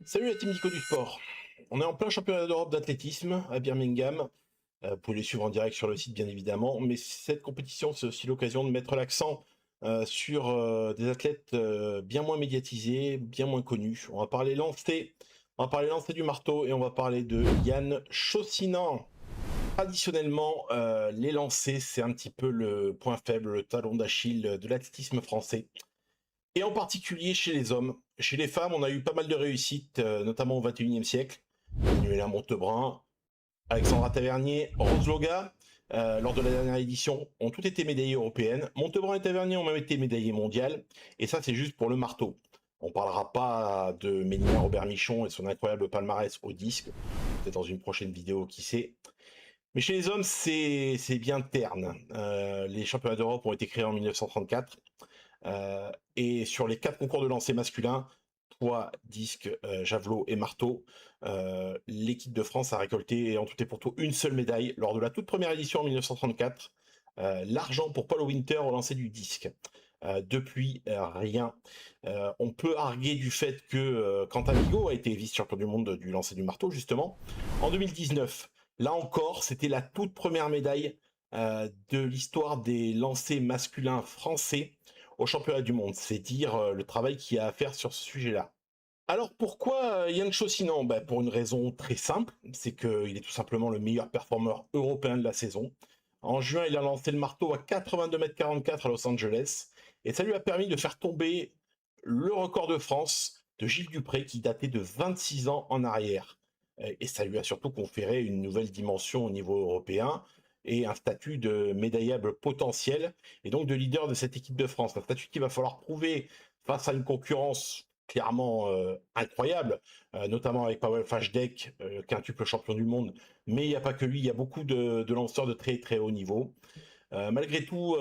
Salut la team Nico du sport. On est en plein championnat d'Europe d'athlétisme à Birmingham. Vous pouvez les suivre en direct sur le site bien évidemment, mais cette compétition c'est aussi l'occasion de mettre l'accent sur des athlètes bien moins médiatisés, bien moins connus. On va parler lancer du marteau et on va parler de Yann Chaussinan. Traditionnellement, les lancers c'est un petit peu le point faible, le talon d'Achille de l'athlétisme français. Et en particulier chez les hommes. Chez les femmes, on a eu pas mal de réussites, notamment au XXIe siècle. Manuela Montebrin, Alexandra Tavernier, Rose Loga, lors de la dernière édition, ont toutes été médaillées européennes. Montebrin et Tavernier ont même été médaillées mondiales. Et ça, c'est juste pour le marteau. On parlera pas de Mélina Robert-Michon et son incroyable palmarès au disque. Peut-être dans une prochaine vidéo, qui sait. Mais chez les hommes, c'est bien terne. Les championnats d'Europe ont été créés en 1934. Et sur les 4 concours de lancer masculin, poids, disque, javelot et marteau, l'équipe de France a récolté en tout et pour tout une seule médaille lors de la toute première édition en 1934, l'argent pour Paul Winter au lancer du disque. Depuis, rien. On peut arguer du fait que Quentin Bigot a été vice-champion du monde du lancer du marteau, justement, en 2019. Là encore, c'était la toute première médaille de l'histoire des lancers masculins français au championnat du monde. C'est dire le travail qu'il y a à faire sur ce sujet-là. Alors pourquoi Yann Chaussinan? Pour une raison très simple, c'est qu'il est tout simplement le meilleur performeur européen de la saison. En juin, il a lancé le marteau à 82,44 m à Los Angeles, et ça lui a permis de faire tomber le record de France de Gilles Dupré, qui datait de 26 ans en arrière. Et ça lui a surtout conféré une nouvelle dimension au niveau européen, et un statut de médaillable potentiel, et donc de leader de cette équipe de France. Un statut qu'il va falloir prouver face à une concurrence clairement incroyable, notamment avec Paweł Fajdek, quintuple champion du monde, mais il n'y a pas que lui, il y a beaucoup de lanceurs de très très haut niveau. Malgré tout,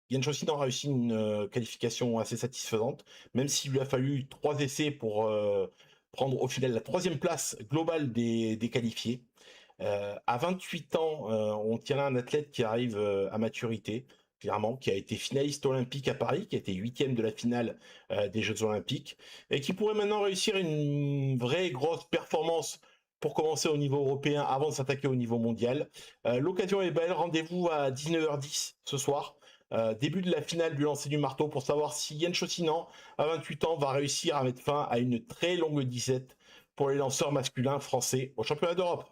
Yann Chaussinan a réussi une qualification assez satisfaisante, même s'il lui a fallu 3 essais pour prendre au final la 3e place globale des qualifiés. À 28 ans, on tient là un athlète qui arrive à maturité, clairement, qui a été finaliste olympique à Paris, qui a été 8e de la finale des Jeux Olympiques, et qui pourrait maintenant réussir une vraie grosse performance pour commencer au niveau européen avant de s'attaquer au niveau mondial. L'occasion est belle, rendez-vous à 19h10 ce soir. Début de la finale du lancer du marteau pour savoir si Yann Chaussinan, à 28 ans, va réussir à mettre fin à une très longue disette pour les lanceurs masculins français au championnat d'Europe.